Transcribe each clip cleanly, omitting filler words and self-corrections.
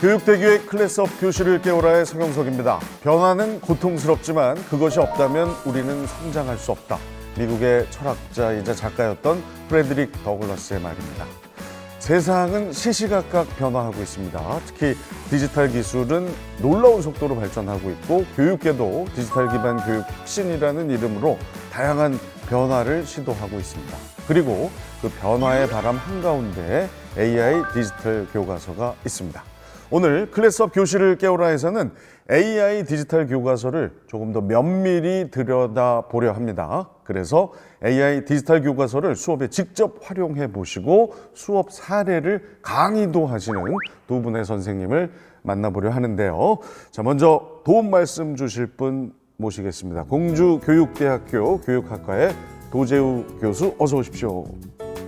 교육대교의 클래스업 교실을 깨우라의 서경석입니다. 변화는 고통스럽지만 그것이 없다면 우리는 성장할 수 없다. 미국의 철학자이자 작가였던 프레드릭 더글라스의 말입니다. 세상은 시시각각 변화하고 있습니다. 특히 디지털 기술은 놀라운 속도로 발전하고 있고 교육계도 디지털 기반 교육 혁신이라는 이름으로 다양한 변화를 시도하고 있습니다. 그리고 그 변화의 바람 한가운데 AI 디지털 교과서가 있습니다. 오늘 클래스업 교실을 깨우라에서는 AI 디지털 교과서를 조금 더 면밀히 들여다보려 합니다. 그래서 AI 디지털 교과서를 수업에 직접 활용해 보시고 수업 사례를 강의도 하시는 두 분의 선생님을 만나보려 하는데요. 자, 먼저 도움 말씀 주실 분 모시겠습니다. 공주교육대학교 교육학과의 도재우 교수, 어서 오십시오.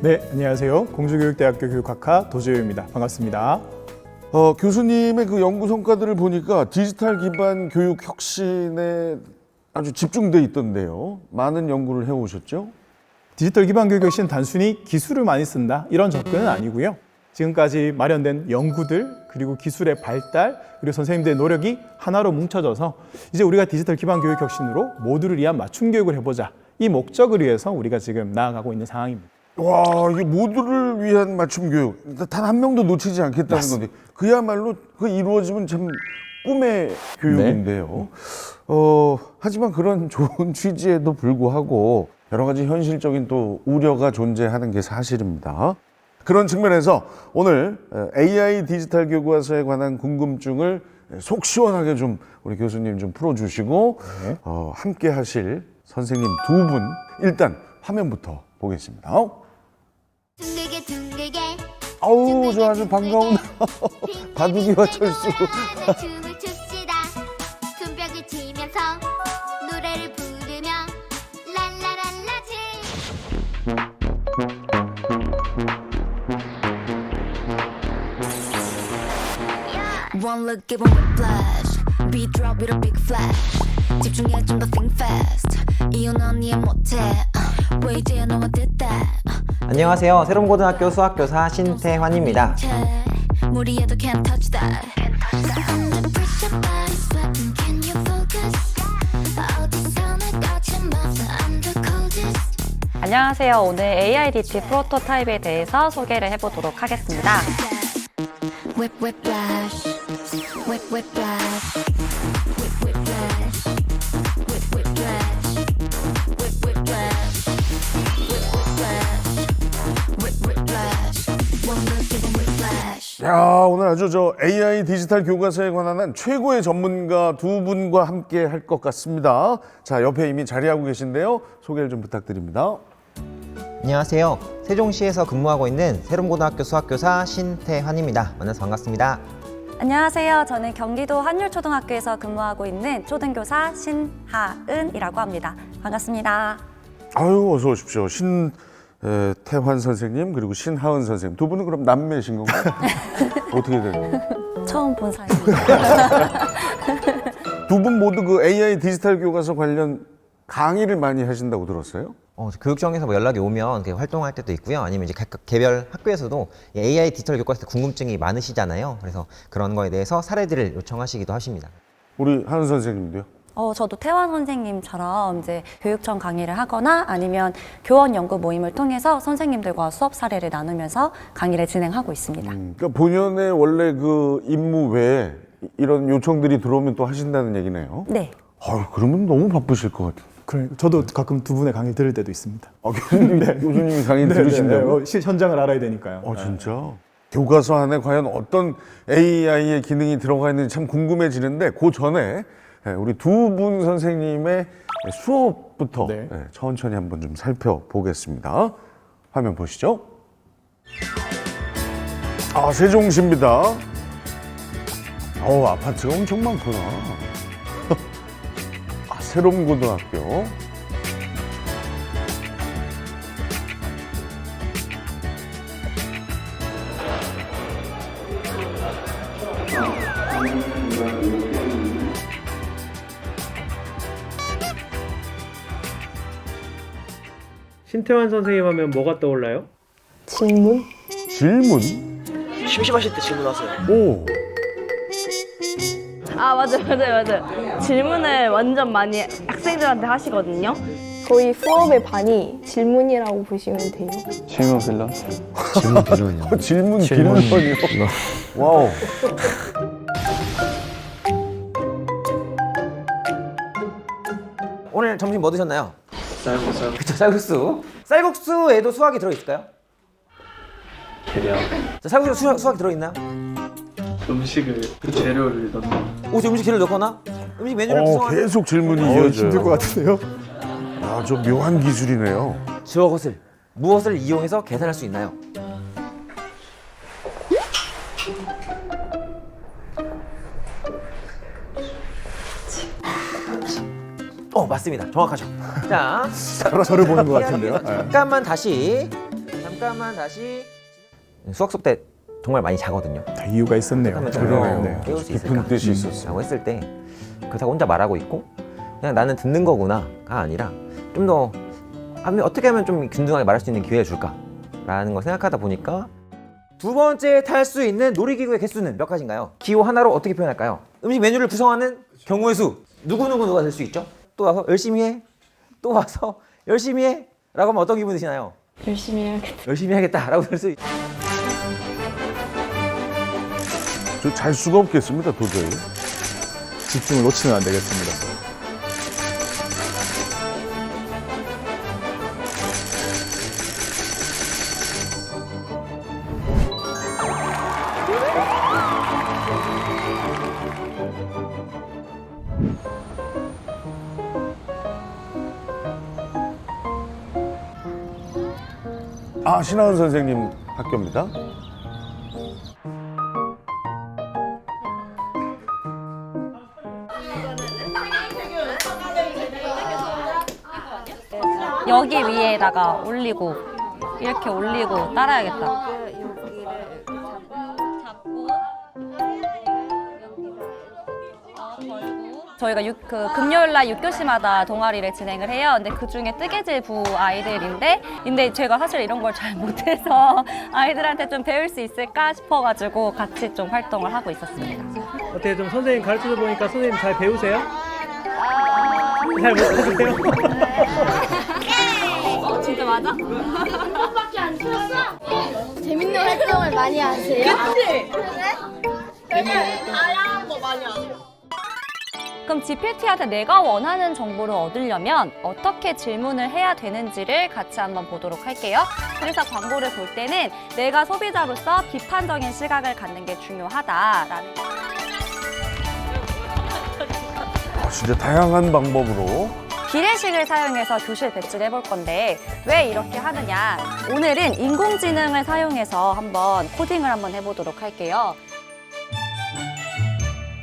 네, 안녕하세요. 공주교육대학교 교육학과 도재우입니다. 반갑습니다. 교수님의 그 연구 성과들을 보니까 디지털 기반 교육 혁신에 아주 집중돼 있던데요. 많은 연구를 해오셨죠? 디지털 기반 교육 혁신 단순히 기술을 많이 쓴다 이런 접근은 아니고요. 지금까지 마련된 연구들 그리고 기술의 발달 그리고 선생님들의 노력이 하나로 뭉쳐져서 이제 우리가 디지털 기반 교육 혁신으로 모두를 위한 맞춤 교육을 해보자 이 목적을 위해서 우리가 지금 나아가고 있는 상황입니다. 와, 이게 모두를 위한 맞춤 교육 단 한 명도 놓치지 않겠다는 건데 그야말로 그 이루어지면 참 꿈의 교육인데요. 하지만 그런 좋은 취지에도 불구하고 여러 가지 현실적인 또 우려가 존재하는 게 사실입니다. 그런 측면에서 오늘 AI 디지털 교과서에 관한 궁금증을 속 시원하게 좀 우리 교수님 좀 풀어주시고 함께 하실 선생님 두 분 일단 화면부터 보겠습니다. 둥글게 아우, 저 아주 반가운 바둑이와 철수. 춤을 춥시다. 손뼉을 치면서 노래를 부르며 랄라랄라지. One look, give 'em whiplash. Beat drop with a big flash. 집중해 좀 더 think fast. 이유는 이해 못해. 왜 이제 너만 뜻다. 안녕하세요. 새롬고등학교 수학교사 신태환입니다. 무리해도 can't touch that. Under pressure, body sweating. Can you focus? 어디서 날 거침없어. I'm the coldest. 안녕하세요. 오늘 AIDT 프로토타입에 대해서 소개를 해보도록 하겠습니다. Whip whiplash. Whip whiplash. Whip whiplash. Whip whiplash. Whip whiplash. Whip whiplash. Whip whiplash. One look, give 'em whiplash. 야, 오늘 아주 저 AI 디지털 교과서에 관한 최고의 전문가 두 분과 함께 할 것 같습니다. 자, 옆에 이미 자리하고 계신데요. 소개를 좀 부탁드립니다. 안녕하세요. 세종시에서 근무하고 있는 새롬고등학교 수학교사 신태환입니다. 만나서 반갑습니다. 안녕하세요. 저는 경기도 한율초등학교에서 근무하고 있는 초등교사 신하은이라고 합니다. 반갑습니다. 아유, 어서 오십시오. 태환 선생님 그리고 신하은 선생님 두 분은 그럼 남매신 건가요? 어떻게 되나요? 처음 본 사이입니다. 두 분 모두 그 AI 디지털 교과서 관련 강의를 많이 하신다고 들었어요? 교육청에서 뭐 연락이 오면 활동할 때도 있고요. 아니면 이제 각각 개별 학교에서도 AI 디지털 교과서 궁금증이 많으시잖아요. 그래서 그런 거에 대해서 사례들을 요청하시기도 하십니다. 우리 하은 선생님도요? 저도 태환 선생님처럼 이제 교육청 강의를 하거나 아니면 교원 연구 모임을 통해서 선생님들과 수업 사례를 나누면서 강의를 진행하고 있습니다. 그러니까 본연의 원래 그 임무 외에 이런 요청들이 들어오면 또 하신다는 얘기네요. 네. 그러면 너무 바쁘실 것 같아요. 그러니까 저도 가끔 두 분의 강의 들을 때도 있습니다. 교수님이 강의 들으신다고? 현장을 알아야 되니까요. 진짜? 교과서 안에 과연 어떤 AI의 기능이 들어가 있는지 참 궁금해지는데 그 전에 우리 두 분 선생님의 수업부터 천천히 한번 좀 살펴보겠습니다. 화면 보시죠. 세종시입니다. 아파트가 엄청 많구나. 새롬고등학교. 신태환 선생님 하면 뭐가 떠올라요? 질문? 질문? 심심하실 때 질문하세요. 오, 아, 맞아요. 질문을 완전 많이 학생들한테 하시거든요. 거의 수업의 반이 질문이라고 보시면 돼요. 질문 빌런. 질문 빌런이요. 와우. 오늘 점심 뭐 드셨나요? 쌀국수. 그쵸, 쌀국수. 쌀국수에도 수학이 들어있을까요? 계량. 자, 쌀국수 수학이 들어있나요? 음식을 재료를 넣는. 혹시 음식 재료를 넣거나 음식 메뉴를 구성하는 계속 질문이 힘들 이어져요. 것 같은데요. 아, 저 묘한 기술이네요. 저것을 무엇을 이용해서 계산할 수 있나요? 맞습니다. 정확하죠. 자, 저를 보는 것 같은데요. 네. 잠깐만 다시 수학 수업 때 정말 많이 자거든요. 다 이유가 있었네요. 그러네요. 네. 깨울 수 깊은 있을까? 뜻이 있었어요. 라고 했을 때 그렇다고 혼자 말하고 있고 그냥 나는 듣는 거구나가 아니라 좀 더 어떻게 하면 좀 균등하게 말할 수 있는 기회를 줄까라는 걸 생각하다 보니까 두 번째 탈 수 있는 놀이기구의 개수는 몇 가지인가요? 기호 하나로 어떻게 표현할까요? 음식 메뉴를 구성하는 경우의 수 누구가 될 수 있죠? 또 와서 열심히 해, 또 와서 열심히 해 라고 하면 어떤 기분 드시나요? 열심히 해야겠다. 열심히 해야겠다라고 될 수 있죠. 저 잘 수가 없겠습니다, 도저히. 집중을 놓치면 안 되겠습니다. 아, 신하은 선생님 학교입니다. 여기 위에다가 올리고 이렇게 올리고 따라야겠다. 저희가 금요일날 6교시마다 동아리를 진행을 해요. 근데 그중에 뜨개질부 아이들인데 제가 사실 이런 걸 잘 못해서 아이들한테 좀 배울 수 있을까 싶어가지고 같이 좀 활동을 하고 있었습니다. 어떻게 좀 선생님 가르쳐줘 보니까 선생님 잘 배우세요? 잘 못하세요? 진짜 맞아? 재밌는 활동을 많이 하세요? 그럼 GPT한테 내가 원하는 정보를 얻으려면 어떻게 질문을 해야 되는지를 같이 한번 보도록 할게요. 그래서 광고를 볼 때는 내가 소비자로서 비판적인 시각을 갖는 게 중요하다라는 진짜 다양한 방법으로. 비례식을 사용해서 교실 배치를 해볼 건데 왜 이렇게 하느냐. 오늘은 인공지능을 사용해서 한번 코딩을 한번 해보도록 할게요.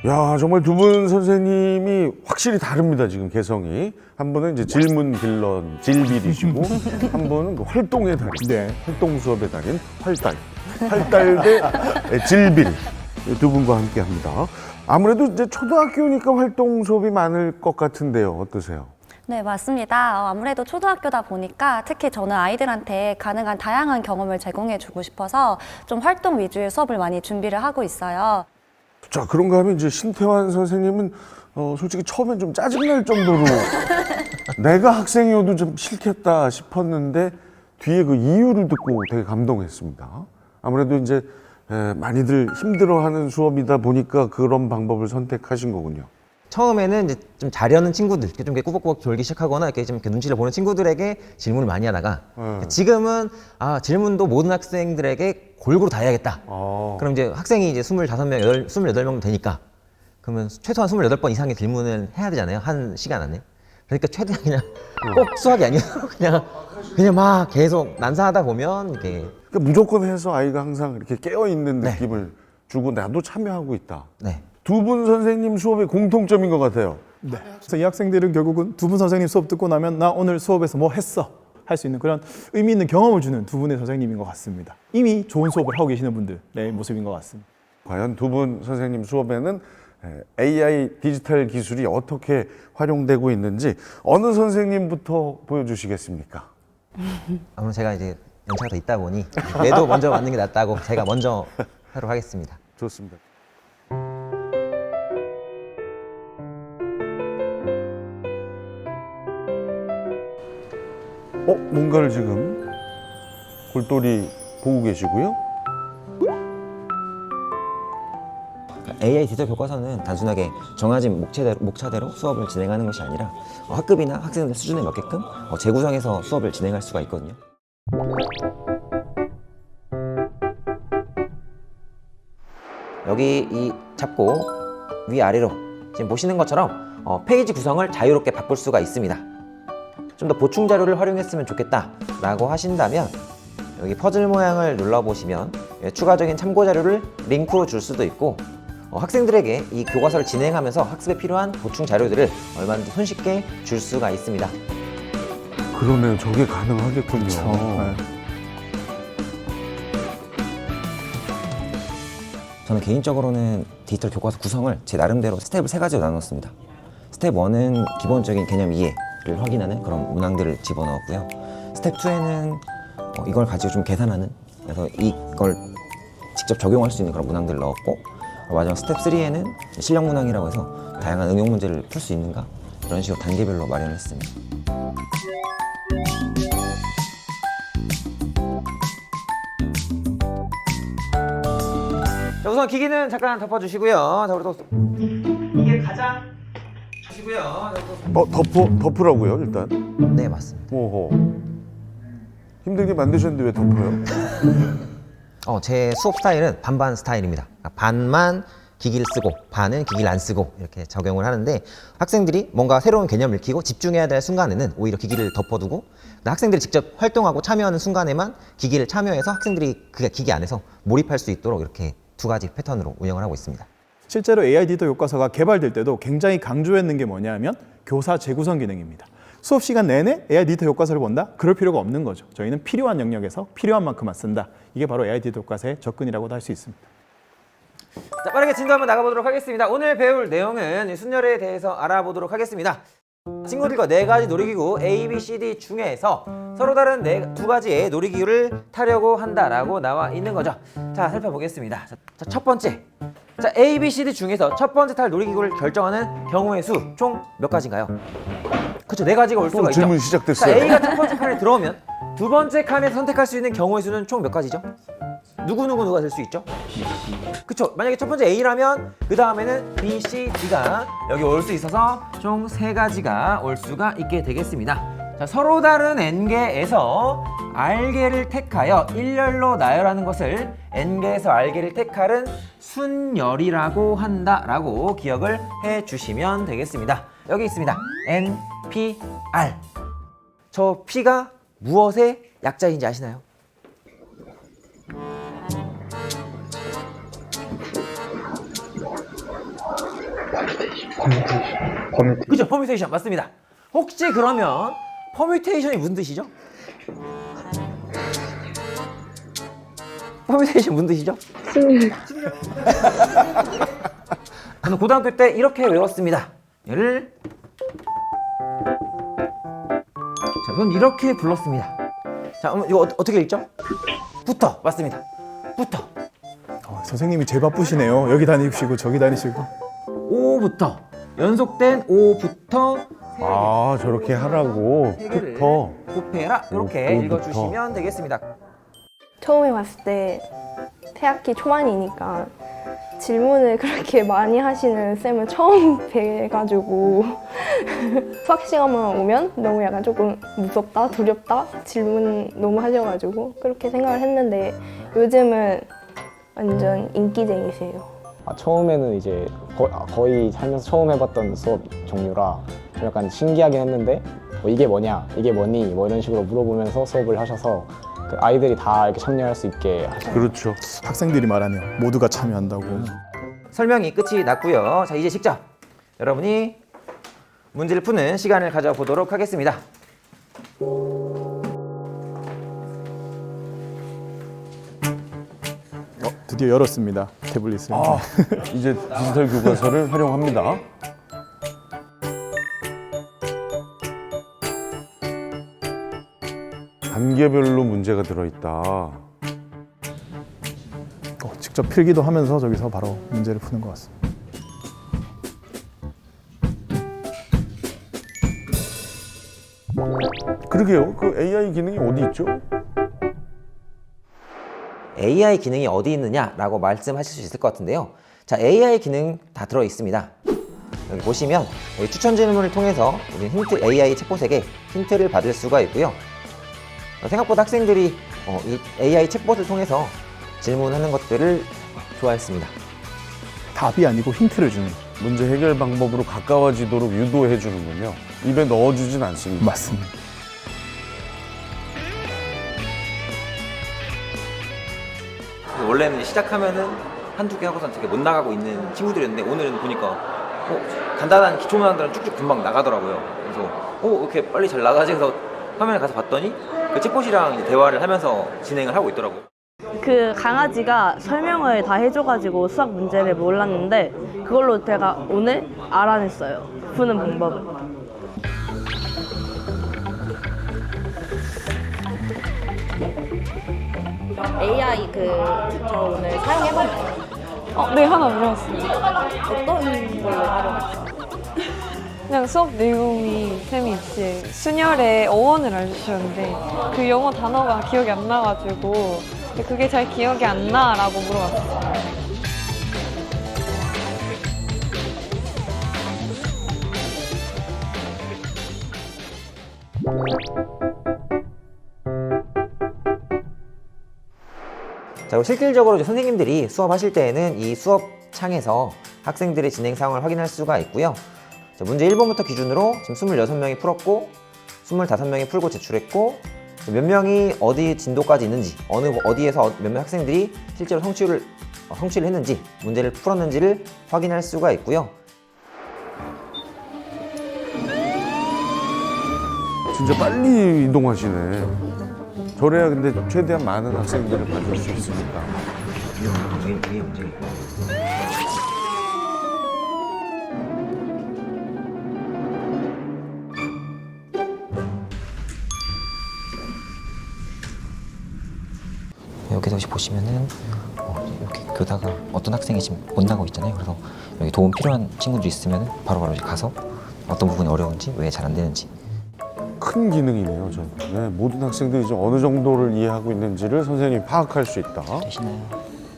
야, 정말 두 분 선생님이 확실히 다릅니다, 지금 개성이. 한 분은 이제 질문 빌런, 질빌이시고, 한 분은 그 활동의 달인, 네. 활동 수업의 달인, 활달. 활달 대 질빌. 이 두 분과 함께 합니다. 아무래도 이제 초등학교니까 활동 수업이 많을 것 같은데요. 어떠세요? 네, 맞습니다. 아무래도 초등학교다 보니까 특히 저는 아이들한테 가능한 다양한 경험을 제공해주고 싶어서 좀 활동 위주의 수업을 많이 준비를 하고 있어요. 자, 그런가 하면 이제 신태환 선생님은 솔직히 처음엔 좀 짜증날 정도로 내가 학생이어도 좀 싫겠다 싶었는데 뒤에 그 이유를 듣고 되게 감동했습니다. 아무래도 이제 많이들 힘들어하는 수업이다 보니까 그런 방법을 선택하신 거군요. 처음에는 이제 좀 자려는 친구들, 이렇게 좀 꾸벅꾸벅 졸기 시작하거나 이렇게 좀 눈치를 보는 친구들에게 질문을 많이 하다가 지금은 질문도 모든 학생들에게 골고루 다 해야겠다. 그럼 이제 학생이 이제 25명, 28명 되니까 그러면 최소한 28번 이상의 질문을 해야 되잖아요. 한 시간 안에. 그러니까 최대한 그냥 꼭 수학이 아니어도 그냥 막 계속 난사하다 보면 이렇게 그러니까 무조건 해서 아이가 항상 이렇게 깨어있는 느낌을 주고 나도 참여하고 있다. 네. 두 분 선생님 수업의 공통점인 것 같아요. 네. 그래서 이 학생들은 결국은 두 분 선생님 수업 듣고 나면 나 오늘 수업에서 뭐 했어 할 수 있는 그런 의미 있는 경험을 주는 두 분의 선생님인 것 같습니다. 이미 좋은 수업을 하고 계시는 분들의 모습인 것 같습니다. 과연 두 분 선생님 수업에는 AI 디지털 기술이 어떻게 활용되고 있는지 어느 선생님부터 보여주시겠습니까? 아무래도 제가 이제 연차가 더 있다 보니 뇌도 먼저 맞는 게 낫다고 제가 먼저 하도록 하겠습니다. 좋습니다. 뭔가를 지금 골똘히 보고 계시고요. AI 디지털 교과서는 단순하게 정해진 목차대로 수업을 진행하는 것이 아니라 학급이나 학생들 수준에 맞게끔 재구성해서 수업을 진행할 수가 있거든요. 여기 이 잡고 위아래로 지금 보시는 것처럼 페이지 구성을 자유롭게 바꿀 수가 있습니다. 좀 더 보충 자료를 활용했으면 좋겠다 라고 하신다면 여기 퍼즐 모양을 눌러보시면 추가적인 참고 자료를 링크로 줄 수도 있고 학생들에게 이 교과서를 진행하면서 학습에 필요한 보충 자료들을 얼마든지 손쉽게 줄 수가 있습니다. 그러네요. 저게 가능하겠군요. 네. 저는 개인적으로는 디지털 교과서 구성을 제 나름대로 스텝을 3가지로 나눴습니다. 스텝 1은 기본적인 개념 이해를 확인하는 그런 문항들을 집어넣었고요. 스텝 2에는 이걸 가지고 좀 계산하는, 그래서 이걸 직접 적용할 수 있는 그런 문항들을 넣었고, 마지막 스텝 3에는 실력 문항이라고 해서 다양한 응용 문제를 풀 수 있는가, 이런 식으로 단계별로 마련을 했습니다. 자, 우선 기기는 잠깐 덮어주시고요. 자, 우리 또 이게 가장 주시고요. 덮으라고요, 일단. 네, 맞습니다. 오호. 힘들게 만드셨는데 왜 덮어요? 제 수업 스타일은 반반 스타일입니다. 반만 기기를 쓰고 반은 기기를 안 쓰고 이렇게 적용을 하는데, 학생들이 뭔가 새로운 개념을 익히고 집중해야 될 순간에는 오히려 기기를 덮어두고, 학생들이 직접 활동하고 참여하는 순간에만 기기를 참여해서 학생들이 그 기기 안에서 몰입할 수 있도록 이렇게 2가지 패턴으로 운영을 하고 있습니다. 실제로 AI 디지털 교과서가 개발될 때도 굉장히 강조했는 게 뭐냐면 교사 재구성 기능입니다. 수업 시간 내내 AI 디지털 교과서를 본다? 그럴 필요가 없는 거죠. 저희는 필요한 영역에서 필요한 만큼만 쓴다. 이게 바로 AI 디지털 교과서의 접근이라고도 할 수 있습니다. 자, 빠르게 진도 한번 나가보도록 하겠습니다. 오늘 배울 내용은 순열에 대해서 알아보도록 하겠습니다. 친구들과 4가지 놀이기구 A, B, C, D 중에서 서로 다른 2가지의 놀이기구를 타려고 한다라고 나와 있는 거죠. 자, 살펴보겠습니다. 자, 첫 번째. 자, A, B, C, D 중에서 첫 번째 탈 놀이기구를 결정하는 경우의 수 총 몇 가지인가요? 그렇죠, 4가지가 올 수가 있죠. 질문 시작됐어요. 자, A가 첫 번째 칸에 들어오면 두 번째 칸에서 선택할 수 있는 경우의 수는 총 몇 가지죠? 누가 될 수 있죠? 그쵸, 만약에 첫 번째 A라면 그 다음에는 B, C, D가 여기 올 수 있어서 총 3가지가 올 수가 있게 되겠습니다. 자, 서로 다른 N개에서 R개를 택하여 일렬로 나열하는 것을 N개에서 R개를 택하는 순열이라고 한다라고 기억을 해주시면 되겠습니다. 여기 있습니다. N, P, R. 저 P가 무엇의 약자인지 아시나요? 커뮤니티. 그죠, 퍼뮤테이션 맞습니다. 혹시 그러면 퍼뮤테이션이 무슨 뜻이죠? 퍼뮤테이션 무슨 뜻이죠? 저는 고등학교 때 이렇게 외웠습니다. 얘를 자, 저는 이렇게 불렀습니다. 자, 이거 어떻게 읽죠? 붙어, 맞습니다. 붙어. 선생님이 제일 바쁘시네요. 여기 다니시고 저기 다니시고. 오부터 연속된 오부터 저렇게 하라고. 붙어. 곱해라, 이렇게 오부터. 읽어주시면 되겠습니다. 처음에 봤을 때 새학기 초반이니까 질문을 그렇게 많이 하시는 쌤을 처음 뵈가지고 수학 시간만 오면 너무 약간 조금 무섭다, 두렵다, 질문 너무 하셔가지고 그렇게 생각을 했는데 요즘은 완전 인기쟁이세요. 처음에는 이제 거의 살면서 처음 해봤던 수업 종류라 좀 약간 신기하긴 했는데 이게 뭐냐, 이게 뭐니, 뭐 이런 식으로 물어보면서 수업을 하셔서 그 아이들이 다 이렇게 참여할 수 있게 하죠. 그렇죠. 학생들이 말하며 모두가 참여한다고. 설명이 끝이 났고요. 자, 이제 직접 여러분이 문제를 푸는 시간을 가져보도록 하겠습니다. 드디어 열었습니다. 태블릿을. 아, 이제 디지털 교과서를 활용합니다. 단계별로 문제가 들어있다. 직접 필기도 하면서 저기서 바로 문제를 푸는 것 같습니다. 그러게요. 그 AI 기능이 어디 있죠? AI 기능이 어디 있느냐라고 말씀하실 수 있을 것 같은데요. 자, AI 기능 다 들어 있습니다. 여기 보시면 여기 추천 질문을 통해서 우리 힌트 AI 챗봇에게 힌트를 받을 수가 있고요. 생각보다 학생들이 이 AI 챗봇을 통해서 질문하는 것들을 좋아했습니다. 답이 아니고 힌트를 주는. 문제 해결 방법으로 가까워지도록 유도해 주는군요. 입에 넣어주진 않습니다. 맞습니다. 원래는 시작하면은 한두 개 하고선 되게 못 나가고 있는 친구들이었는데 오늘은 보니까 간단한 기초 문항들은 쭉쭉 금방 나가더라고요. 그래서 이렇게 빨리 잘 나가지 해서 화면에 가서 봤더니 그 챗봇이랑 이제 대화를 하면서 진행을 하고 있더라고요. 그 강아지가 설명을 다 해줘가지고 수학 문제를 몰랐는데 그걸로 제가 오늘 알아냈어요. 푸는 방법을. AI 저 오늘 사용해봤나요? 네, 하나 물어봤어요. 어떤 걸로 활용했어요? 그냥 수업 내용이 재미있지. 순열의 어원을 알려주셨는데 그 영어 단어가 기억이 안 나가지고 그게 잘 기억이 안 나라고 물어봤어요. 자, 그리고 실질적으로 이제 선생님들이 수업하실 때에는 이 수업 창에서 학생들의 진행 상황을 확인할 수가 있고요. 자, 문제 1번부터 기준으로 지금 26명이 풀었고 25명이 풀고 제출했고 몇 명이 어디 진도까지 있는지 어디에서 몇 명 학생들이 실제로 성취를 했는지 문제를 풀었는지를 확인할 수가 있고요. 진짜 빨리 이동하시네. 저래야 근데 최대한 많은 학생들을 봐줄 수 있으니까. 위에 문제 있고. 여기서 보시면은 이렇게 교다가 어떤 학생이 지금 못 나가고 있잖아요. 그래서 여기 도움 필요한 친구들이 있으면 바로바로 가서 어떤 부분이 어려운지 왜 잘 안 되는지. 큰 기능이네요, 저. 네, 모든 학생들이 좀 어느 정도를 이해하고 있는지를 선생님이 파악할 수 있다. 되시나요?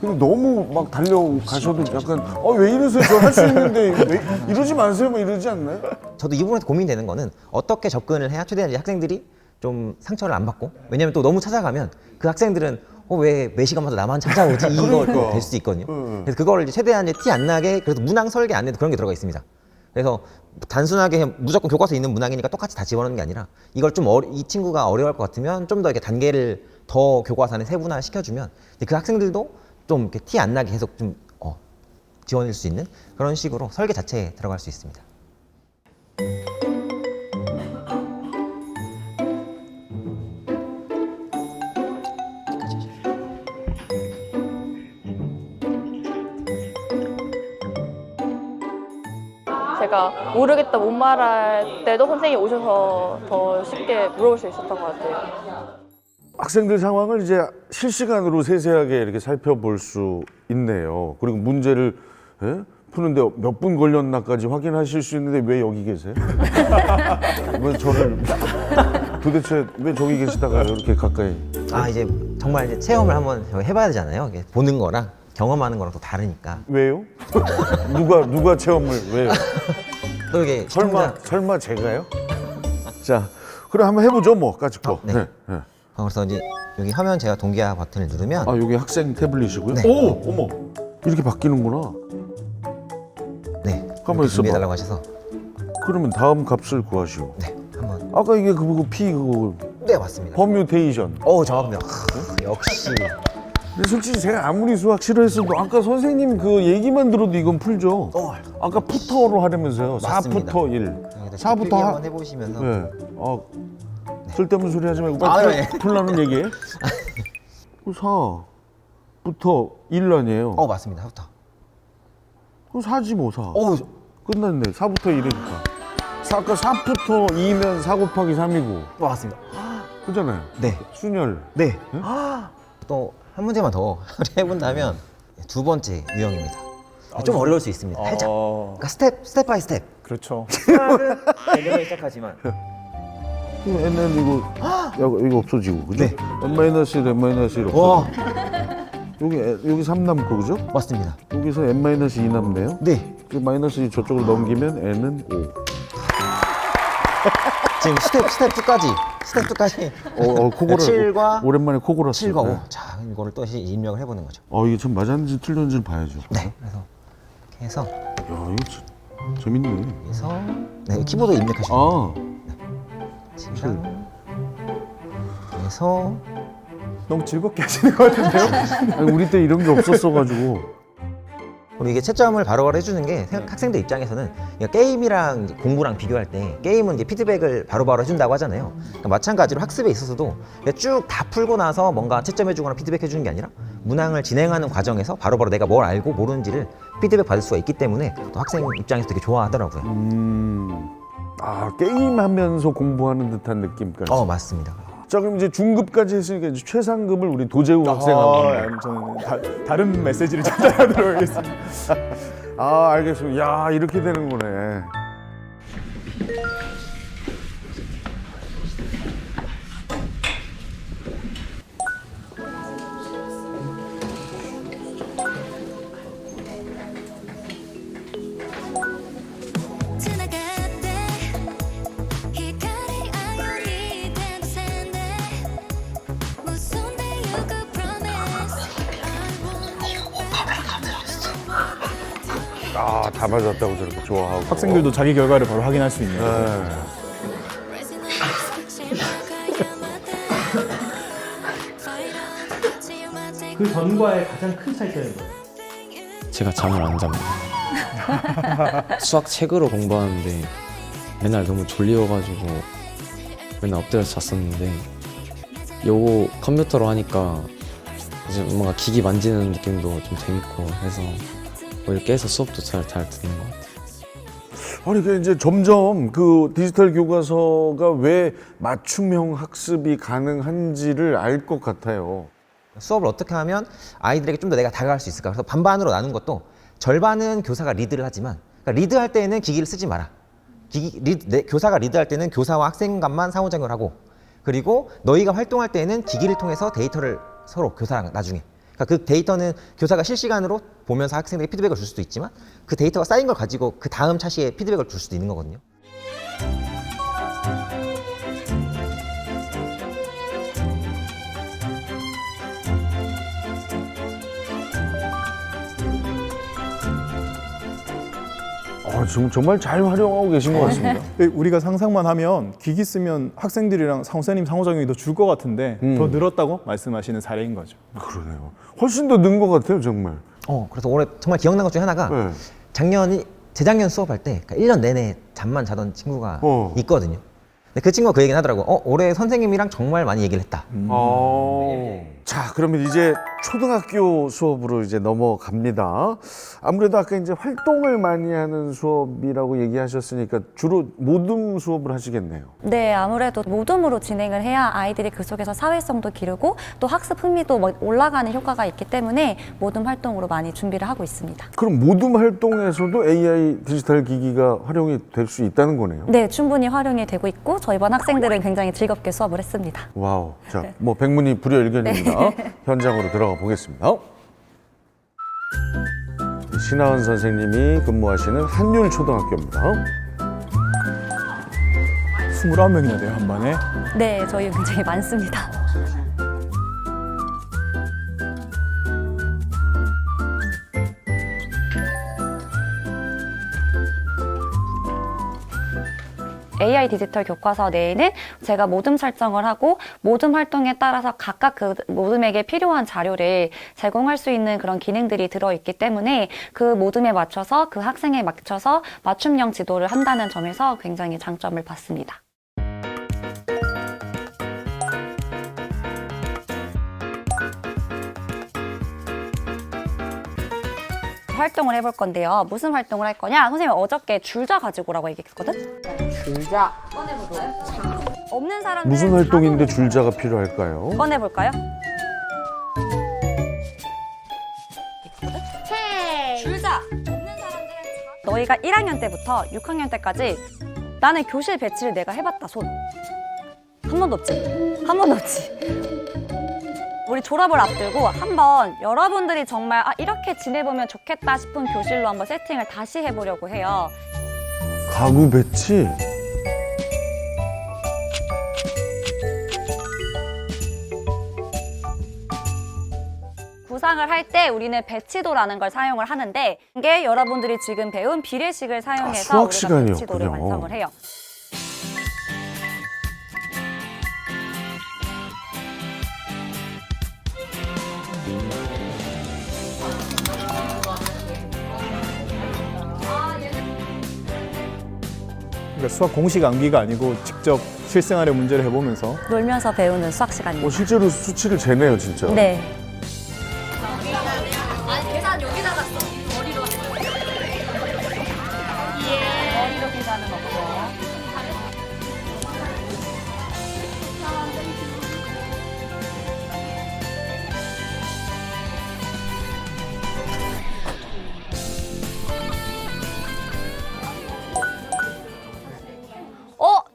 근데 너무 막 달려가셔도 약간 왜 이러세요? 저 할 수 있는데 왜 이러지 마세요? 뭐 이러지 않나요? 저도 이 부분에서 고민되는 거는 어떻게 접근을 해야 최대한 이제 학생들이 좀 상처를 안 받고, 왜냐면 또 너무 찾아가면 그 학생들은 왜 매 시간마다 나만 찾아오지 이거 될 수 있거든요. 그래서 그걸 이제 최대한 티 안 나게 그래도 문항 설계 안에도 그런 게 들어가 있습니다. 그래서 단순하게 그냥 무조건 교과서에 있는 문항이니까 똑같이 다 집어넣는 게 아니라 이걸 좀 이 친구가 어려워할 것 같으면 좀 더 이렇게 단계를 더 교과서 안에 세분화 시켜주면 그 학생들도 좀 이렇게 티 안 나게 계속 좀 지원할 수 있는 그런 식으로 설계 자체에 들어갈 수 있습니다. 제가 모르겠다 못 말할 때도 선생님이 오셔서 더 쉽게 물어볼 수 있었던 것 같아요. 학생들 상황을 이제 실시간으로 세세하게 이렇게 살펴볼 수 있네요. 그리고 문제를 푸는데 몇 분 걸렸나까지 확인하실 수 있는데 왜 여기 계세요? 왜 저를 도대체 왜 저기 계시다가 이렇게 가까이? 이제 정말 이제 체험을 한번 해봐야 되잖아요. 이게 보는 거랑 경험하는 거랑 또 다르니까. 왜요? 누가 체험을 왜요? 또 이게 설마 제가요? 자, 그럼 한번 해보죠 뭐 까짓거. 네. 그래서 이제 여기 화면 제가 동기화 버튼을 누르면 여기 학생 태블릿이고요. 네. 오, 어머, 이렇게 바뀌는구나. 네. 가만 있어봐. 준비해달라고 하셔서. 그러면 다음 값을 구하시오. 네. 한번. 아까 이게 그거 P 그거 네, 맞습니다. 퍼뮤테이션. 정확합니다. 역시. 근데 솔직히 제가 아무리 수학 싫어했어도 아까 선생님 그 얘기만 들어도 이건 풀죠. 아까 푸터로 하려면서요. 맞습니다. 4부터 1. 4부터 한번 해보시면서. 네. 쓸데없는 소리 하지 말고 빨리 풀라는 얘기예요? 4. 4부터 1란이에요. 맞습니다. 4부터. 그럼 4지 뭐 4. 어, 끝났네. 4부터 1이니까. 아까 4부터 2면 4 곱하기 3이고. 맞습니다. 그잖아요. 네. 순열. 네. 또 한 문제만 더 해본다면 두 번째 유형입니다. 좀 어려울 수 있습니다. 살짝. 그러니까 스텝 바이 스텝. 그렇죠. 대결을 시작하지만 n은 이거 없어지고 그죠? 네. n-1, n-1 와, 없어지고 여기 3 남고 그죠? 맞습니다. 여기서 n-2 남네요. 네. 그 마이너스 2 저쪽으로 넘기면 n은 5. 지금 스텝 2까지. 스텝 2까지. 코골아. 7과 오랜만에 코골았어요. 7과 5. 네. 자, 이거를 또 입력을 해보는 거죠. 이게 참 맞았는지 틀렸는지 봐야죠. 네. 그래서 이렇게 해서 야, 이거 재밌네. 그래서 네, 키보드 입력하시면 돼요. 칠. 그래서 너무 즐겁게 하시는 것 같은데요? 아니, 우리 때 이런 게 없었어가지고. 우리 이게 채점을 바로바로 해주는 게 학생들 입장에서는 그러니까 게임이랑 이제 공부랑 비교할 때 게임은 이제 피드백을 바로바로 해준다고 하잖아요. 그러니까 마찬가지로 학습에 있어서도 쭉 다 풀고 나서 뭔가 채점해주거나 피드백해주는 게 아니라 문항을 진행하는 과정에서 바로바로 내가 뭘 알고 모르는지를 피드백 받을 수가 있기 때문에 또 학생 입장에서 되게 좋아하더라고요. 게임하면서 공부하는 듯한 느낌까지. 맞습니다. 자, 그럼 이제 중급까지 했으니까 이제 최상급을 우리 도재우 학생하고. 저는 다른 메시지를 전달하도록 하겠습니다. 알겠습니다. 야, 이렇게 되는 거네. 다 맞았다고 저렇게 좋아하고. 학생들도 자기 결과를 바로 확인할 수 있네요. 그 전과의 가장 큰 차이점은 뭐예요? 제가 잠을 안 잡니다. 수학 책으로 공부하는데 맨날 너무 졸려가지고 맨날 엎드려서 잤었는데 요거 컴퓨터로 하니까 이제 뭔가 기기 만지는 느낌도 좀 재밌고 해서 이렇게 해서 수업도 잘 듣는 것 같아요. 그러니까 이제 점점 그 디지털 교과서가 왜 맞춤형 학습이 가능한지를 알 것 같아요. 수업을 어떻게 하면 아이들에게 좀 더 내가 다가갈 수 있을까? 그래서 반반으로 나눈 것도 절반은 교사가 리드를 하지만 그러니까 리드할 때는 기기를 쓰지 마라. 교사가 리드할 때는 교사와 학생 간만 상호작용을 하고 그리고 너희가 활동할 때는 기기를 통해서 데이터를 서로 교사랑 나중에 그러니까 그 데이터는 교사가 실시간으로 보면서 학생에게 피드백을 줄 수도 있지만 그 데이터가 쌓인 걸 가지고 그 다음 차시에 피드백을 줄 수도 있는 거거든요. 지금 정말 잘 활용하고 계신 것 같습니다. 우리가 상상만 하면 기기 쓰면 학생들이랑 선생님 상호작용이 더 줄 것 같은데 더 늘었다고 말씀하시는 사례인 거죠. 그러네요. 훨씬 더 는 것 같아요, 정말. 그래서 올해 정말 기억난 것 중에 하나가 재작년 수업할 때 1년 내내 잠만 자던 친구가 있거든요. 근데 그 친구가 그 얘기는 하더라고. 올해 선생님이랑 정말 많이 얘기를 했다. 자, 그러면 이제 초등학교 수업으로 이제 넘어갑니다. 아무래도 아까 이제 활동을 많이 하는 수업이라고 얘기하셨으니까 주로 모둠 수업을 하시겠네요. 네, 아무래도 모둠으로 진행을 해야 아이들이 그 속에서 사회성도 기르고 또 학습 흥미도 올라가는 효과가 있기 때문에 모둠 활동으로 많이 준비를 하고 있습니다. 그럼 모둠 활동에서도 AI 디지털 기기가 활용이 될 수 있다는 거네요? 네, 충분히 활용이 되고 있고 저희 반 학생들은 굉장히 즐겁게 수업을 했습니다. 와우. 자, 뭐 백문이 불여일견입니다. 현장으로 들어가 보겠습니다. 신하은 선생님이 근무하시는 한율초등학교입니다. 29명이나 돼요, 한 반에. 네, 저희 굉장히 많습니다. AI 디지털 교과서 내에는 제가 모둠 설정을 하고 모둠 활동에 따라서 각각 그 모둠에게 필요한 자료를 제공할 수 있는 그런 기능들이 들어있기 때문에 그 모둠에 맞춰서 그 학생에 맞춰서 맞춤형 지도를 한다는 점에서 굉장히 장점을 봤습니다. 활동을 해볼 건데요. 무슨 활동을 할 거냐? 선생님이 어저께 줄자 가지고 오라고 얘기했거든? 줄자. 꺼내볼까요? 없는 사람들 무슨 활동인데 줄자가 필요할까요? 꺼내볼까요? 줄자! 없는 사람들은 너희가 1학년 때부터 6학년 때까지 나는 교실 배치를 내가 해봤다, 손. 한 번도 없지? 한 번도 없지? 우리 졸업을 앞두고 한번 여러분들이 정말 이렇게 지내보면 좋겠다 싶은 교실로 한번 세팅을 다시 해보려고 해요. 가구 배치? 구상을 할 때 우리는 배치도라는 걸 사용을 하는데 이게 여러분들이 지금 배운 비례식을 사용해서 수학 우리가 시간이었군요. 배치도를 완성을 해요. 그러니까 수학 공식 암기가 아니고 직접 실생활의 문제를 해보면서 놀면서 배우는 수학 시간입니다. 실제로 수치를 재네요, 진짜. 네. 머리로 계산은 없어요.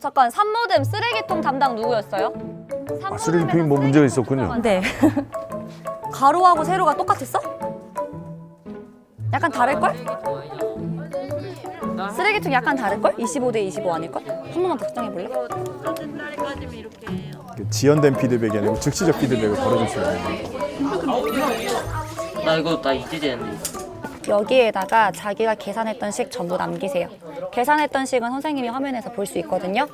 잠깐, 산모듬 쓰레기통 담당 누구였어요? 쓰레기통이 뭐 문제가 있었군요. 네. 가로하고 세로가 똑같았어? 약간 다를걸? 쓰레기통 약간 다를걸? 25대 25 아닐걸? 한 번만 답장해볼래? 지연된 피드백이 아니고 즉시적 피드백을 걸어줄 수 있는. 나 이제 되는데. 여기에다가 자기가 계산했던 식 전부 남기세요. 계산했던 식은 선생님이 화면에서 볼 수 있거든요.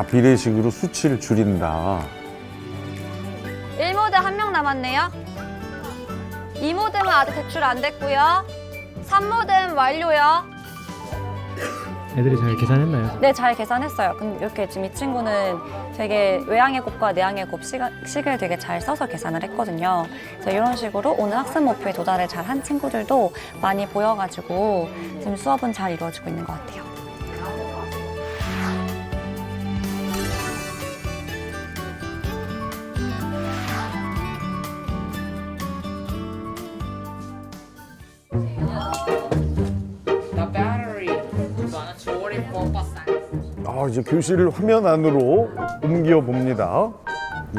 비례식으로 수치를 줄인다. 1모듬 1명 남았네요. 2모듬은 아직 제출 안 됐고요. 3모듬 완료요. 애들이 잘 계산했나요? 네, 잘 계산했어요. 근데 이렇게 지금 이 친구는 되게 외항의 곱과 내항의 곱 식을 되게 잘 써서 계산을 했거든요. 그래서 이런 식으로 오늘 학습 목표에 도달을 잘 한 친구들도 많이 보여가지고 지금 수업은 잘 이루어지고 있는 것 같아요. 이제 교실을 화면 안으로 옮겨 봅니다.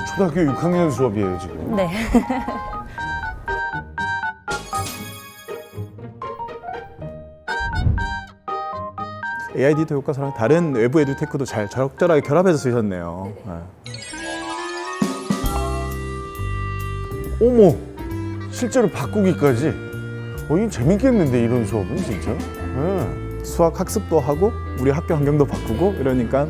초등학교 6학년 수업이에요, 지금. 네. AID도 교과서랑 다른 외부 에듀테크도 잘 적절하게 결합해서 쓰셨네요. 어머, 실제로 바꾸기까지. 이거 재밌겠는데, 이런 수업은 진짜. 네. 수학 학습도 하고 우리 학교 환경도 바꾸고 이러니까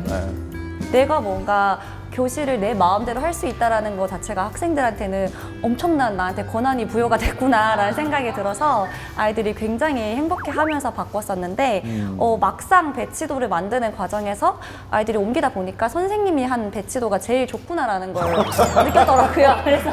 내가 뭔가 교실을 내 마음대로 할 수 있다는 것 자체가 학생들한테는 엄청난 나한테 권한이 부여가 됐구나라는 생각이 들어서 아이들이 굉장히 행복해하면서 바꿨었는데 막상 배치도를 만드는 과정에서 아이들이 옮기다 보니까 선생님이 한 배치도가 제일 좋구나라는 걸 느꼈더라고요. 그래서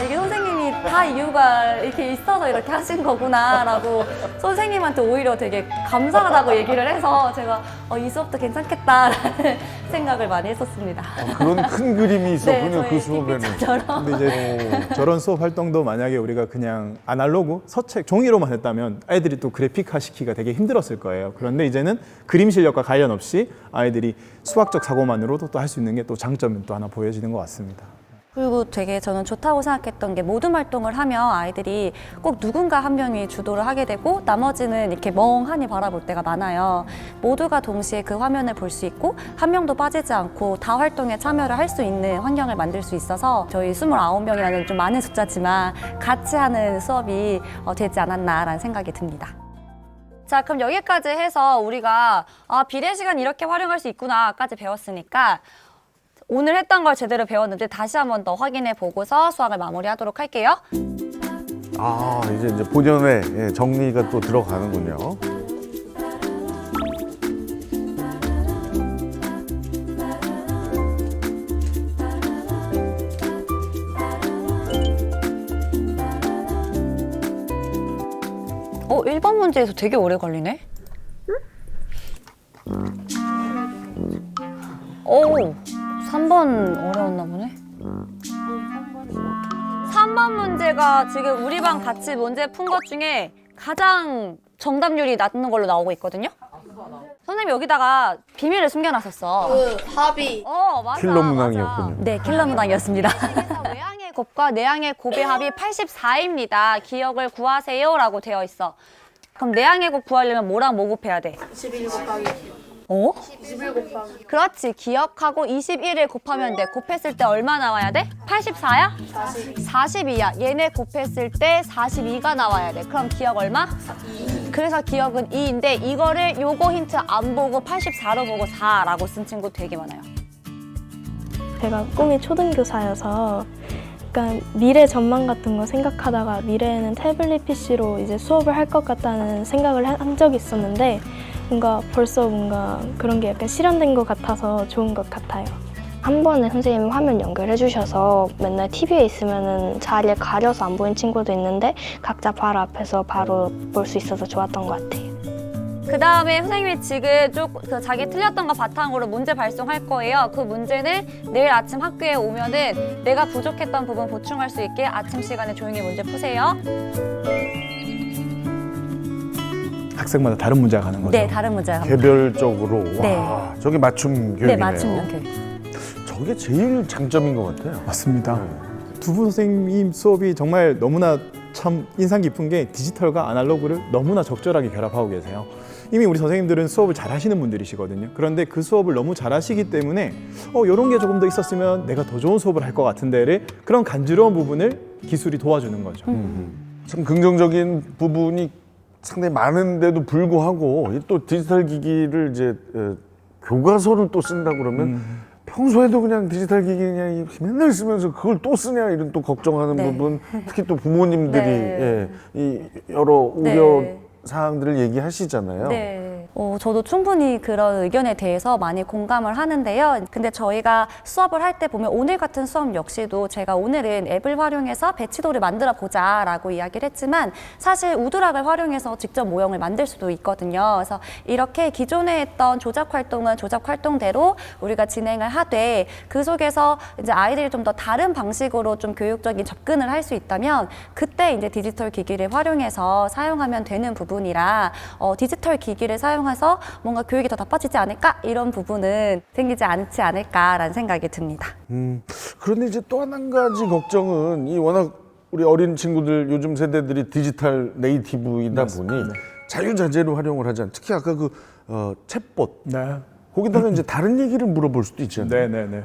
이게 선생님이 다 이유가 이렇게 있어서 이렇게 하신 거구나라고 선생님한테 오히려 되게 감사하다고 얘기를 해서 제가 이 수업도 괜찮겠다라는 생각을 많이 했었습니다. 그런 큰 그림이 있었군요, 네, 그 수업에는. 근데 이제 저런 수업 활동도 만약에 우리가 그냥 아날로그 서책 종이로만 했다면 아이들이 또 그래픽화 시키기가 되게 힘들었을 거예요. 그런데 이제는 그림 실력과 관련 없이 아이들이 수학적 사고만으로도 또 할 수 있는 게 또 장점이 또 하나 보여지는 것 같습니다. 그리고 되게 저는 좋다고 생각했던 게 모둠 활동을 하면 아이들이 꼭 누군가 한 명이 주도를 하게 되고 나머지는 이렇게 멍하니 바라볼 때가 많아요. 모두가 동시에 그 화면을 볼 수 있고 한 명도 빠지지 않고 다 활동에 참여를 할 수 있는 환경을 만들 수 있어서 저희 29명이라는 좀 많은 숫자지만 같이 하는 수업이 되지 않았나라는 생각이 듭니다. 자, 그럼 여기까지 해서 우리가 비례 시간 이렇게 활용할 수 있구나까지 배웠으니까 오늘 했던 걸 제대로 배웠는지 다시 한 번 더 확인해 보고서 수학을 마무리하도록 할게요. 아, 이제 본연의 정리가 또 들어가는군요. 어, 1번 문제에서 되게 오래 걸리네. 오, 3번 어려웠나 보네. 3번 문제가 지금 우리 반 같이 문제 푼 것 중에 가장 정답률이 낮은 걸로 나오고 있거든요. 선생님이 여기다가 비밀을 숨겨놨었어. 합이. 맞아. 킬러 문항이었군요. 네, 킬러 문항이었습니다. 그래서 외항의 곱과 내항의 곱의 합이 84입니다. 기억을 구하세요라고 되어 있어. 그럼 내항의 곱 구하려면 뭐랑 뭐 곱해야 돼? 21 곱하기. 21 곱하기. 그렇지. 기억하고 21을 곱하면 돼. 곱했을 때 얼마 나와야 돼? 84야? 42야. 얘네 곱했을 때 42가 나와야 돼. 그럼 기억 얼마? 2. 그래서 기억은 2인데 이거를 요거 힌트 안 보고 84로 보고 4라고 쓴 친구 되게 많아요. 제가 꿈이 초등교사여서 그러니까 미래 전망 같은 거 생각하다가 미래에는 태블릿 PC로 이제 수업을 할 것 같다는 생각을 한 적이 있었는데 뭔가 벌써 뭔가 그런 게 약간 실현된 것 같아서 좋은 것 같아요. 한 번에 선생님이 화면 연결해 주셔서 맨날 TV에 있으면은 자리에 가려서 안 보이는 친구도 있는데 각자 바로 앞에서 바로 볼 수 있어서 좋았던 것 같아요. 그 다음에 선생님이 지금 그 자기 틀렸던 거 바탕으로 문제 발송할 거예요. 그 문제는 내일 아침 학교에 오면은 내가 부족했던 부분 보충할 수 있게 아침 시간에 조용히 문제 푸세요. 학생마다 다른 문제가 가는 거죠? 네, 다른 문제가 가는 개별적으로. 네. 와, 저게 맞춤 교육이네요. 네, 맞춤형 교육. 저게 제일 장점인 것 같아요. 맞습니다. 두 분 선생님 수업이 정말 너무나 참 인상 깊은 게 디지털과 아날로그를 너무나 적절하게 결합하고 계세요. 이미 우리 선생님들은 수업을 잘 하시는 분들이시거든요. 그런데 그 수업을 너무 잘 하시기 때문에 이런 게 조금 더 있었으면 내가 더 좋은 수업을 할 것 같은데를 그런 간지러운 부분을 기술이 도와주는 거죠. 참 긍정적인 부분이 상당히 많은데도 불구하고 또 디지털 기기를 이제 교과서를 또 쓴다 그러면 평소에도 그냥 디지털 기기 그냥 맨날 쓰면서 그걸 또 쓰냐 이런 또 걱정하는 네. 부분, 특히 또 부모님들이 네. 이 여러 우려 사항들을 얘기하시잖아요. 네. 저도 충분히 그런 의견에 대해서 많이 공감을 하는데요. 근데 저희가 수업을 할 때 보면 오늘 같은 수업 역시도 제가 오늘은 앱을 활용해서 배치도를 만들어 보자라고 이야기를 했지만 사실 우드락을 활용해서 직접 모형을 만들 수도 있거든요. 그래서 이렇게 기존에 했던 조작 활동은 조작 활동대로 우리가 진행을 하되 그 속에서 이제 아이들이 좀 더 다른 방식으로 좀 교육적인 접근을 할 수 있다면 그때 이제 디지털 기기를 활용해서 사용하면 되는 부분이라 디지털 기기를 사용해서 뭔가 교육이 더 나빠지지 않을까? 이런 부분은 생기지 않지 않을까라는 생각이 듭니다. 그런데 이제 또 한 가지 걱정은 이 워낙 우리 어린 친구들 요즘 세대들이 디지털 네이티브이다 보니 자유자재로 활용을 하잖아요. 특히 아까 그 챗봇. 네. 거기다가 이제 다른 얘기를 물어볼 수도 있잖아요. 네.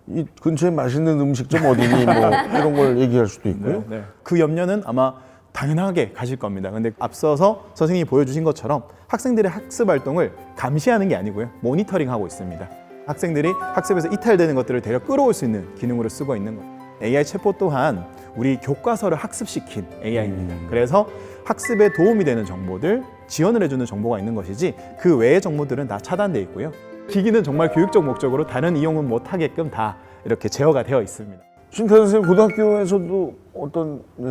이 근처에 맛있는 음식점 어디니 뭐 이런 걸 얘기할 수도 있고요. 그 염려는 아마 당연하게 가실 겁니다. 근데 앞서서 선생님이 보여주신 것처럼 학생들의 학습 활동을 감시하는 게 아니고요. 모니터링하고 있습니다. 학생들이 학습에서 이탈되는 것들을 대려 끌어올 수 있는 기능으로 쓰고 있는 거예요. AI 챗봇 또한 우리 교과서를 학습시킨 AI입니다. 그래서 학습에 도움이 되는 정보들, 지원을 해주는 정보가 있는 것이지 그 외의 정보들은 다 차단돼 있고요. 기기는 정말 교육적 목적으로 다른 이용은 못하게끔 다 이렇게 제어가 되어 있습니다. 신태 선생님 고등학교에서도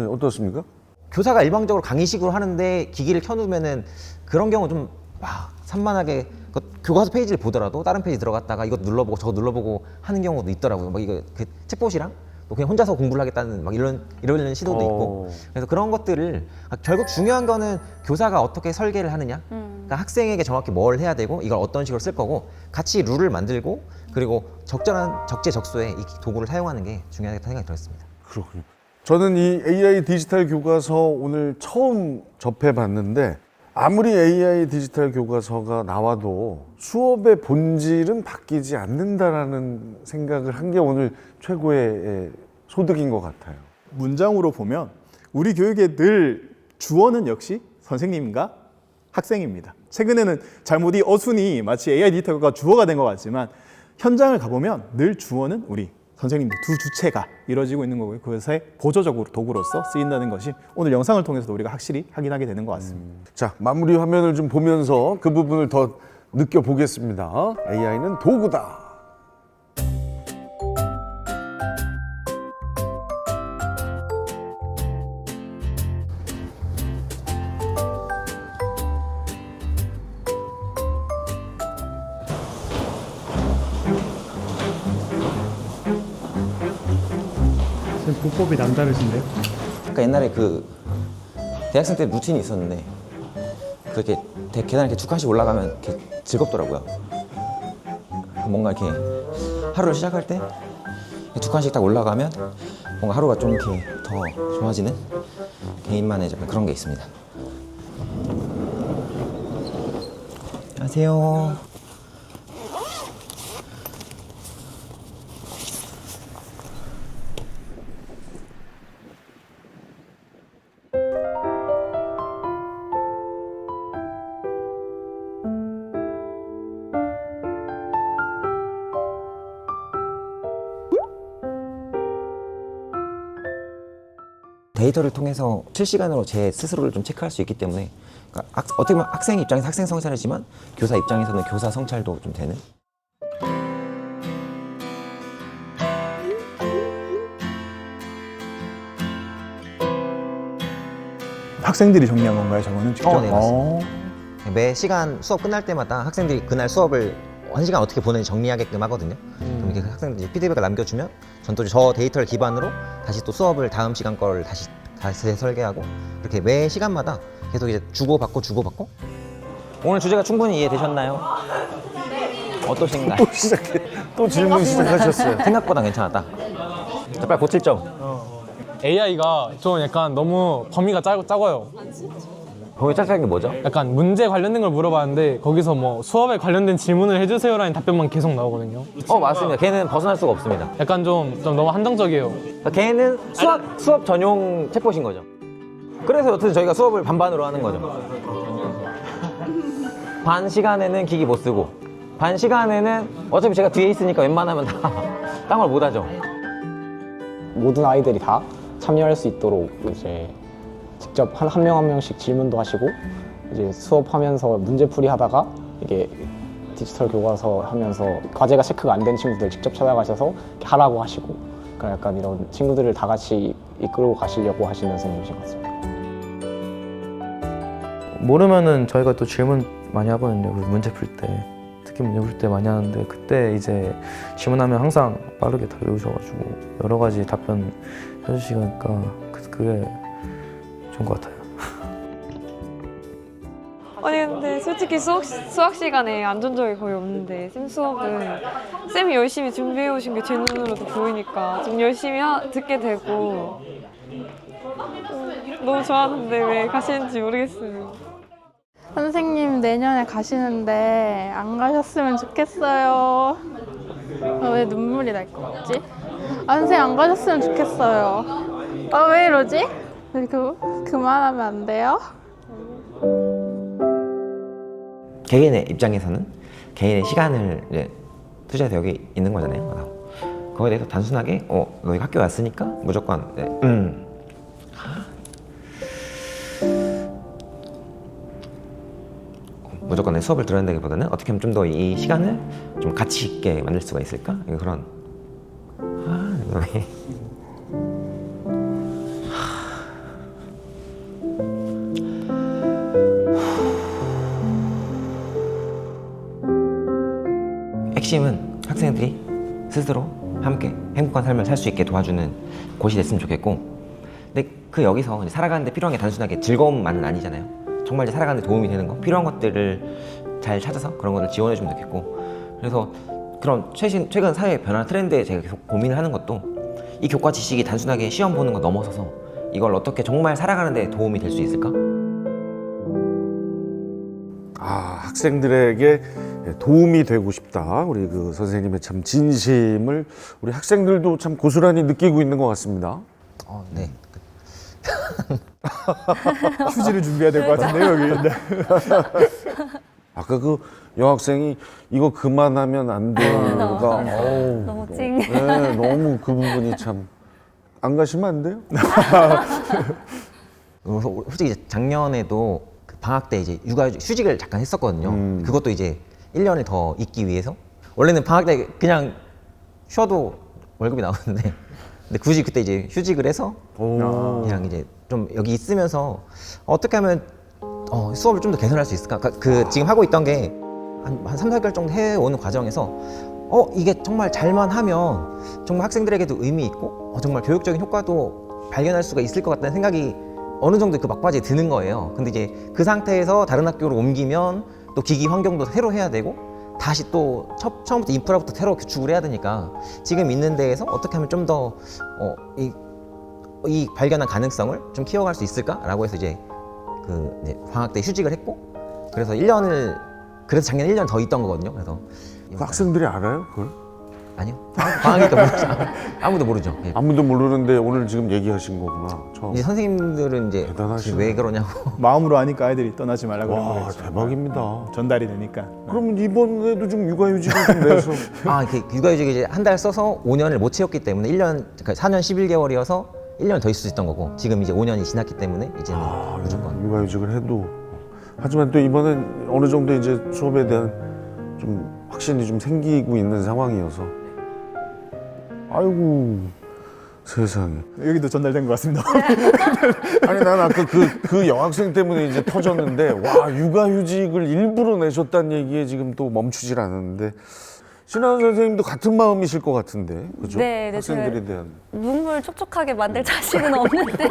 어떻습니까? 교사가 일방적으로 강의식으로 하는데 기기를 켜놓으면은 그런 경우 좀 산만하게 교과서 페이지를 보더라도 다른 페이지 들어갔다가 이것 눌러보고 저거 눌러보고 하는 경우도 있더라고요. 막 이거 그 챗봇이랑 또 그냥 혼자서 공부를 하겠다는 막 이런 시도도 있고. 그래서 그런 것들을 결국 중요한 거는 교사가 어떻게 설계를 하느냐. 그러니까 학생에게 정확히 뭘 해야 되고 이걸 어떤 식으로 쓸 거고 같이 룰을 만들고 그리고 적절한 적재적소에 이 도구를 사용하는 게 중요하다고 생각이 들었습니다. 그렇군요. 저는 이 AI 디지털 교과서 오늘 처음 접해봤는데 아무리 AI 디지털 교과서가 나와도 수업의 본질은 바뀌지 않는다라는 생각을 한 게 오늘 최고의 소득인 것 같아요. 문장으로 보면 우리 교육의 늘 주어는 역시 선생님과 학생입니다. 최근에는 잘못 이 어순이 마치 AI 디지털과 주어가 된 것 같지만 현장을 가보면 늘 주어는 우리 선생님들 두 주체가 이루어지고 있는 거고요. 그것의 보조적으로 도구로서 쓰인다는 것이 오늘 영상을 통해서도 우리가 확실히 확인하게 되는 것 같습니다. 자, 마무리 화면을 좀 보면서 그 부분을 더 느껴보겠습니다. AI는 도구다. 선생님 보법이 남다르신데요? 그러니까 옛날에 그 대학생 때 루틴이 있었는데 그렇게 계단 이렇게 두 칸씩 올라가면 이렇게 즐겁더라고요. 뭔가 이렇게 하루를 시작할 때 두 칸씩 딱 올라가면 뭔가 하루가 좀 이렇게 더 좋아지는 개인만의 약간 그런 게 있습니다. 안녕하세요. 데이터를 통해서 실시간으로 제 스스로를 좀 체크할 수 있기 때문에 그러니까 어떻게 보면 학생 입장에서 학생 성찰이지만 교사 입장에서는 교사 성찰도 좀 되는. 학생들이 정리한 건가요, 저거는 직접? 네, 맞습니다. 매 시간 수업 끝날 때마다 학생들이 그날 수업을 1시간 어떻게 보내는지 정리하게끔 하거든요. 그럼 이렇게 학생들이 피드백을 남겨주면 전 또 저 데이터를 기반으로 다시 또 수업을 다음 시간 걸 다시 설계하고 이렇게 매 시간마다 계속 이제 주고받고 오늘 주제가 충분히 이해되셨나요? 어떠신가요? 또 시작해. 또 질문 시작하셨어요. 생각보다 괜찮았다. 자, 빨리 고칠 점. AI가 좀 약간 너무 범위가 작아요. 범위 짝짝한 게 뭐죠? 약간 문제 관련된 걸 물어봤는데 거기서 뭐 수업에 관련된 질문을 해주세요라는 답변만 계속 나오거든요. 맞습니다. 걔는 벗어날 수가 없습니다. 약간 좀 너무 한정적이에요. 그러니까 걔는 수업 전용 챗봇인 거죠. 그래서 여튼 저희가 수업을 반반으로 하는 거죠. 반 시간에는 기기 못 쓰고 반 시간에는 어차피 제가 뒤에 있으니까 웬만하면 다 딴 걸 못 하죠. 모든 아이들이 다 참여할 수 있도록 이제 직접 한 명 한 명씩 질문도 하시고 이제 수업하면서 문제풀이 하다가 이게 디지털 교과서 하면서 과제가 체크가 안 된 친구들 직접 찾아가셔서 이렇게 하라고 하시고 그러니까 약간 이런 친구들을 다 같이 이끌고 가시려고 하시는 선생님이신 것 같습니다. 모르면은 저희가 또 질문 많이 하거든요. 문제 풀 때. 특히 문제 풀 때 많이 하는데 그때 이제 질문하면 항상 빠르게 다 외우셔가지고 여러 가지 답변 해주시니까 그게 좋은 것 같아요. 아니 근데 솔직히 수학 시간에 안 좋은 적이 거의 없는데 쌤 수업은 쌤이 열심히 준비해 오신 게 제 눈으로도 보이니까 좀 열심히 듣게 되고 너무 좋았는데 왜 가시는지 모르겠어요. 선생님 내년에 가시는데 안 가셨으면 좋겠어요. 왜 눈물이 날 것 같지? 선생님 안 가셨으면 좋겠어요. 왜 이러지? 그만하면 안 돼요? 개인의 입장에서는 개인의 시간을 이제 투자해서 여기 있는 거잖아요. 그거에 대해서 단순하게 너 학교 왔으니까 무조건 무조건 내 수업을 들어야 된다기보다는 어떻게 하면 좀 더 이 시간을 좀 가치 있게 만들 수가 있을까? 그런 핵심은 학생들이 스스로 함께 행복한 삶을 살 수 있게 도와주는 곳이 됐으면 좋겠고 근데 여기서 이제 살아가는데 필요한 게 단순하게 즐거움만은 아니잖아요. 정말 이제 살아가는 데 도움이 되는 거, 필요한 것들을 잘 찾아서 그런 것을 지원해주면 좋겠고 그래서 그런 최근 사회 변화 트렌드에 제가 계속 고민을 하는 것도 이 교과 지식이 단순하게 시험 보는 거 넘어서서 이걸 어떻게 정말 살아가는 데 도움이 될 수 있을까? 학생들에게 도움이 되고 싶다. 우리 그 선생님의 참 진심을 우리 학생들도 참 고스란히 느끼고 있는 것 같습니다. 네. 휴지를 준비해야 될 것 같은데요, 여기. 아까 그 여학생이 이거 그만하면 안 돼요가 너무 찡. 네, 너무 그 부분이 참 안 가시면 안 돼요? 솔직히 이제 작년에도 그 방학 때 이제 휴직을 잠깐 했었거든요. 그것도 이제 1년을 더 있기 위해서. 원래는 방학 때 그냥 쉬어도 월급이 나오는데 근데 굳이 그때 이제 휴직을 해서 그냥 이제 좀 여기 있으면서 어떻게 하면 수업을 좀 더 개선할 수 있을까? 그 지금 하고 있던 게 한 3, 4개월 정도 해오는 과정에서 이게 정말 잘만 하면 정말 학생들에게도 의미 있고 정말 교육적인 효과도 발견할 수가 있을 것 같다는 생각이 어느 정도 그 막바지에 드는 거예요. 근데 이제 그 상태에서 다른 학교로 옮기면 또 기기 환경도 새로 해야 되고 다시 또 처음부터 인프라부터 새로 구축을 해야 되니까 지금 있는 데에서 어떻게 하면 좀 더 이 발견한 가능성을 좀 키워갈 수 있을까라고 해서 이제 이제 방학 때 휴직을 했고 그래서 그래서 작년 1년 더 있던 거거든요. 그래서 그 학생들이 알아요, 그걸? 아니요. 방학이니까 모르죠. 아무도 모르죠. 예. 아무도 모르는데 오늘 지금 얘기하신 거구나. 처음. 이제 선생님들은 이제 왜 그러냐고. 마음으로 하니까 아이들이 떠나지 말라고 그런 와, 거겠죠. 대박입니다. 전달이 되니까. 그러면 이번에도 좀 육아휴직을 좀 내서 육아휴직이 이제 한 달 써서 5년을 못 채웠기 때문에 4년 11개월이어서 1년 더 있을 수 있던 거고 지금 이제 5년이 지났기 때문에 이제는 무조건 육아휴직을 해도 하지만 또 이번엔 어느 정도 이제 수업에 대한 좀 확신이 좀 생기고 있는 상황이어서 아이고 세상에 여기도 전달된 것 같습니다. 아니 난 아까 그 여학생 때문에 이제 터졌는데 와 육아휴직을 일부러 내셨다는 얘기에 지금 또 멈추질 않았는데 신하은 선생님도 같은 마음이실 것 같은데 그죠? 네, 학생들에 대한 눈물 촉촉하게 만들 자신은 없는데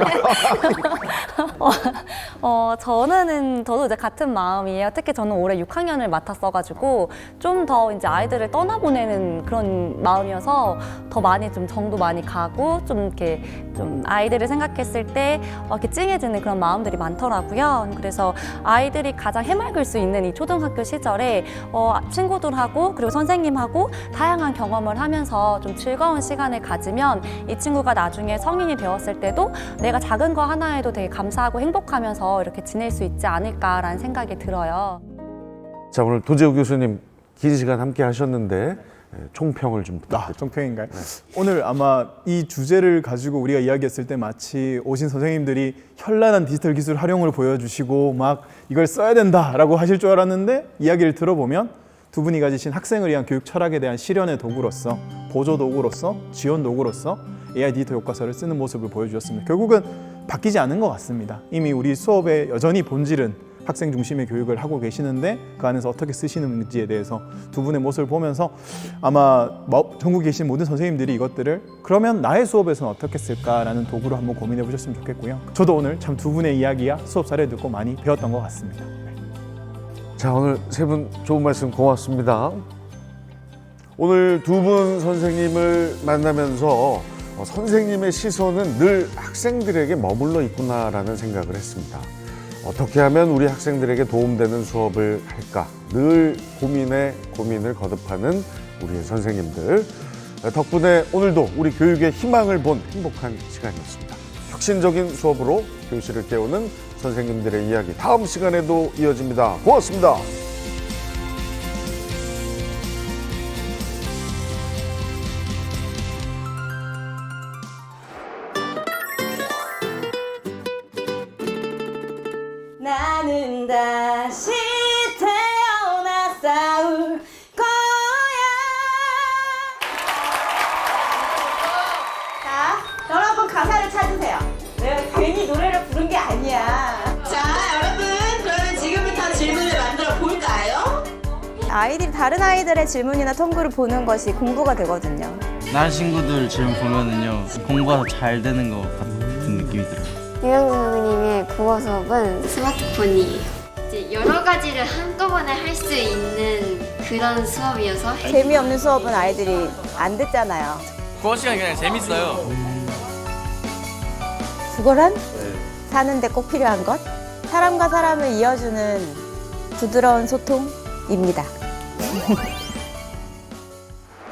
저도 이제 같은 마음이에요. 특히 저는 올해 6학년을 맡았어가지고 좀 더 이제 아이들을 떠나보내는 그런 마음이어서 더 많이 좀 정도 많이 가고 좀 이렇게 좀 아이들을 생각했을 때 이렇게 찡해지는 그런 마음들이 많더라고요. 그래서 아이들이 가장 해맑을 수 있는 이 초등학교 시절에 친구들하고 그리고 선생님하고 다양한 경험을 하면서 좀 즐거운 시간을 가지면 이 친구가 나중에 성인이 되었을 때도 내가 작은 거 하나에도 되게 감사하고 행복하면서 이렇게 지낼 수 있지 않을까라는 생각이 들어요. 자 오늘 도재욱 교수님 긴 시간 함께 하셨는데 총평을 좀 부탁드립니다. 총평인가요? 오늘 아마 이 주제를 가지고 우리가 이야기했을 때 마치 오신 선생님들이 현란한 디지털 기술 활용을 보여주시고 막 이걸 써야 된다라고 하실 줄 알았는데 이야기를 들어보면 두 분이 가지신 학생을 위한 교육 철학에 대한 실현의 도구로서 보조 도구로서 지원 도구로서 AI 디지털 교과서를 쓰는 모습을 보여주셨습니다. 결국은 바뀌지 않은 것 같습니다. 이미 우리 수업의 여전히 본질은 학생 중심의 교육을 하고 계시는데 그 안에서 어떻게 쓰시는지에 대해서 두 분의 모습을 보면서 아마 전국에 계신 모든 선생님들이 이것들을 그러면 나의 수업에서는 어떻게 쓸까라는 도구로 한번 고민해 보셨으면 좋겠고요. 저도 오늘 참 두 분의 이야기와 수업 사례 듣고 많이 배웠던 것 같습니다. 자 오늘 세 분 좋은 말씀 고맙습니다. 오늘 두 분 선생님을 만나면서 선생님의 시선은 늘 학생들에게 머물러 있구나라는 생각을 했습니다. 어떻게 하면 우리 학생들에게 도움되는 수업을 할까 늘 고민을 거듭하는 우리의 선생님들 덕분에 오늘도 우리 교육의 희망을 본 행복한 시간이었습니다. 혁신적인 수업으로 교실을 깨우는 선생님들의 이야기 다음 시간에도 이어집니다. 고맙습니다. 나는 다시 태어나 싸울 거야. 자, 여러분 가사를 찾으세요. 내가 괜히 노래를 부른 게 아니야. 자, 여러분 그러면 지금부터 질문을 만들어 볼까요? 아이들이 다른 아이들의 질문이나 탐구를 보는 것이 공부가 되거든요. 다른 친구들 질문 보면은요 공부가 잘 되는 것 같은 느낌이 들어요. 유영수 선생님의 국어 수업은 스마트폰이에요. 이제 여러 가지를 한꺼번에 할 수 있는 그런 수업이어서 재미없는 수업은 아이들이 안 듣잖아요. 국어 시간이 그냥 재밌어요. 국어란 사는데 꼭 필요한 것, 사람과 사람을 이어주는 부드러운 소통입니다.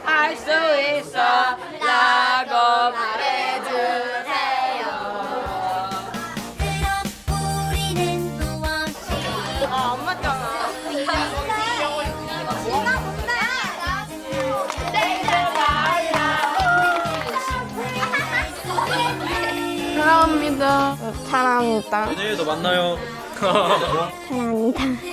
할 수 있어 라고 말해주세요. 안 맞잖아. 사랑합니다. 사랑합니다. 내년에도 만나요. 사랑합니다.